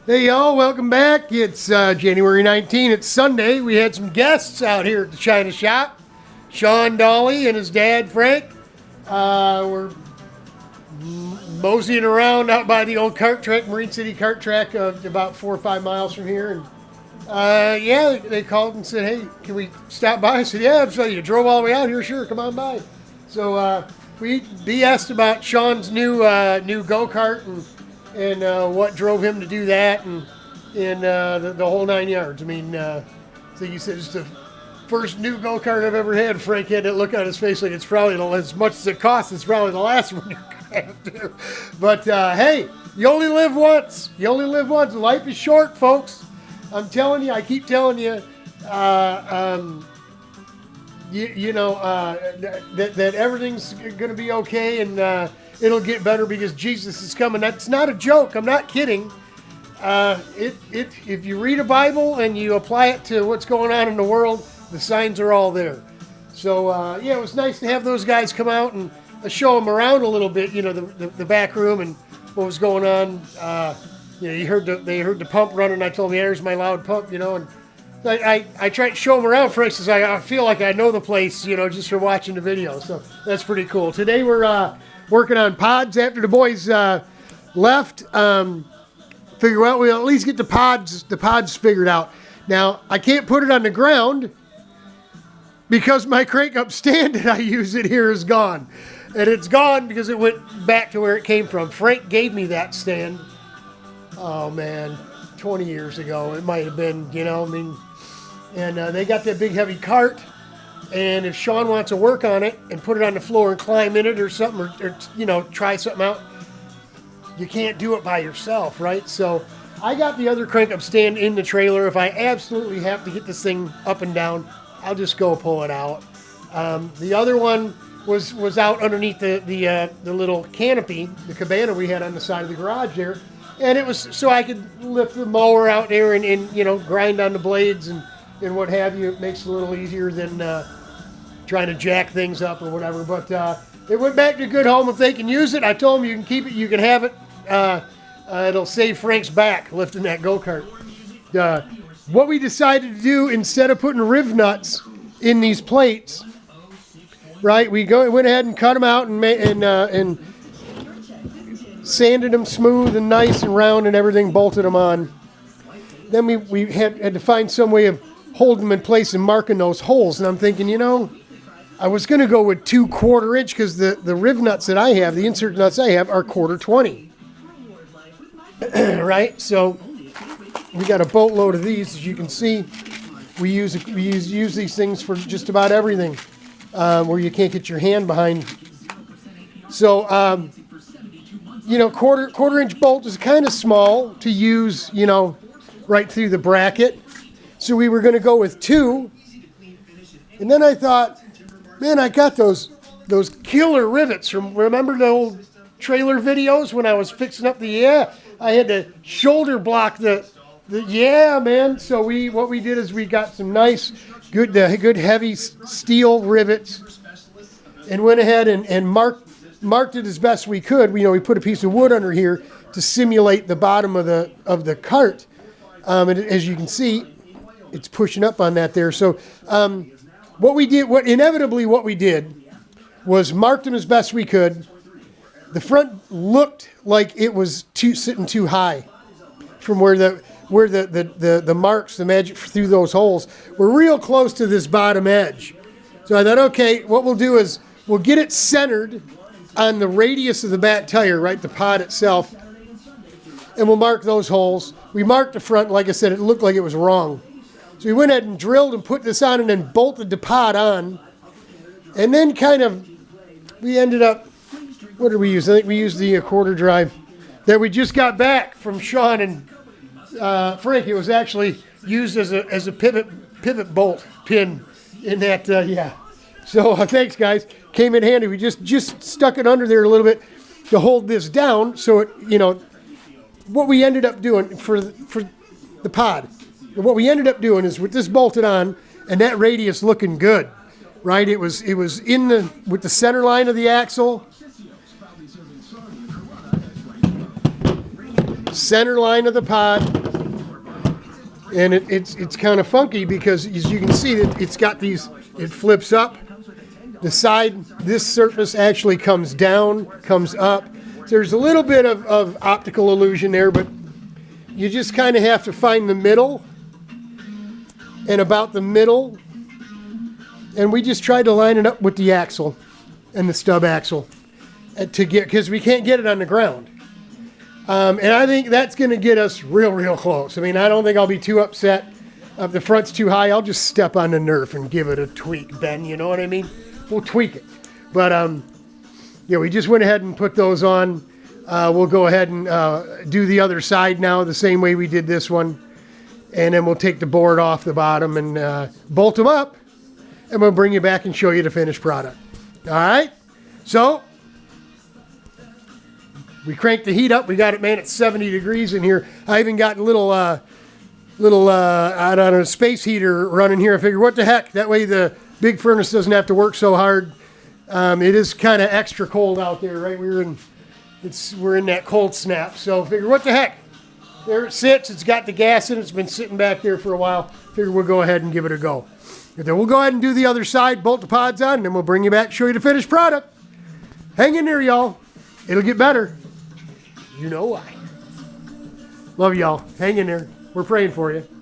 Hey y'all, welcome back. It's January 19th. It's Sunday. We had some guests out here at the China shop. Shawn Dawley and his dad, Frank. We're moseying around out by the old Kart track, Marine City Kart track, about 4 or 5 miles from here. And yeah, they called and said, hey, can we stop by? I said, yeah. So you drove all the way out here? Sure, come on by. So we BS'd about Shawn's new go-kart and what drove him to do that, and the whole 9 yards. I mean, so he said it's the first new go-kart I've ever had. Frank had that look on his face like it's probably, as much as it costs, it's probably the last one you're going to have to. But hey, you only live once. You only live once. Life is short, folks. I'm telling you, I keep telling you, that everything's going to be okay, and it'll get better because Jesus is coming. That's not a joke. I'm not kidding. If you read a Bible and you apply it to what's going on in the world, the signs are all there. So yeah, it was nice to have those guys come out and show them around a little bit. You know, the back room and what was going on. They heard the pump running. I told them, yeah, there's my loud pump. And I tried to show them around. For instance, I feel like I know the place. Just from watching the video. So that's pretty cool. Today we're working on pods after the boys left. Figure out we'll at least get the pods figured out. Now I can't put it on the ground because my crank up stand that I use it here is gone, and it's gone because it went back to where it came from. Frank gave me that stand. Oh man, 20 years ago it might have been. And they got that big heavy cart. And if Shawn wants to work on it and put it on the floor and climb in it or something, or try something out, you can't do it by yourself, right? So I got the other crank up stand in the trailer. If I absolutely have to get this thing up and down, I'll just go pull it out. The other one was out underneath the little canopy, the cabana we had on the side of the garage there, and it was so I could lift the mower out there and grind on the blades and what have you. It makes it a little easier than trying to jack things up or whatever. But it went back to a good home. If they can use it, I told them you can keep it, you can have it. It'll save Frank's back lifting that go-kart. What we decided to do, instead of putting riv nuts in these plates, right, we went ahead and cut them out and sanded them smooth and nice and round and everything, bolted them on. Then we had to find some way of holding them in place and marking those holes. And I'm thinking, I was going to go with 2 1/4 inch because the riv nuts that I have, the insert nuts I have, are 1/4 20. Right? So we got a boatload of these, as you can see. We use these things for just about everything where you can't get your hand behind. So, 1/4 inch bolt is kind of small to use, right through the bracket. So we were going to go with 2. And then I thought, man, I got those killer rivets from, remember the old trailer videos when I was fixing up I had to shoulder block the man. So what we did is we got some nice, good heavy steel rivets and went ahead and marked it as best we could. We put a piece of wood under here to simulate the bottom of the cart. And as you can see, it's pushing up on that there. So what we did was mark them as best we could. The front looked like it was sitting too high from where the marks, the magic through those holes, were real close to this bottom edge. So I thought, okay, what we'll do is we'll get it centered on the radius of the back tire, right, the pod itself, and we'll mark those holes. We marked the front, like I said, it looked like it was wrong. So we went ahead and drilled and put this on and then bolted the pod on. And then we ended up, what did we use? I think we used the quarter drive that we just got back from Shawn and Frank. It was actually used as a pivot bolt pin in that, yeah. So thanks, guys. Came in handy. We just stuck it under there a little bit to hold this down. So it, what we ended up doing for the pod, what we ended up doing is with this bolted on and that radius looking good, right? It was with the center line of the axle. center line of the pod. And it's kind of funky because, as you can see, it's got these, it flips up. The side, this surface actually comes down, comes up. So there's a little bit of optical illusion there, but you just kind of have to find the middle and about the middle. And we just tried to line it up with the axle and the stub axle to get, because we can't get it on the ground. And I think that's going to get us real close. I mean, I don't think I'll be too upset if the front's too high. I'll just step on the Nerf and give it a tweak, Ben. You know what I mean? We'll tweak it. But, yeah, we just went ahead and put those on. We'll go ahead and do the other side now the same way we did this one. And then we'll take the board off the bottom and bolt them up. And we'll bring you back and show you the finished product. All right? So we cranked the heat up. We got it, man, at 70 degrees in here. I even got a little I don't know, space heater running here. I figured, what the heck? That way the big furnace doesn't have to work so hard. It is kind of extra cold out there, right? We're in that cold snap. So I figured, what the heck? There it sits. It's got the gas in it. It's been sitting back there for a while. Figured we'll go ahead and give it a go. And then we'll go ahead and do the other side, bolt the pods on, and then we'll bring you back, show you the finished product. Hang in there, y'all. It'll get better. You know why. Love y'all. Hang in there. We're praying for you.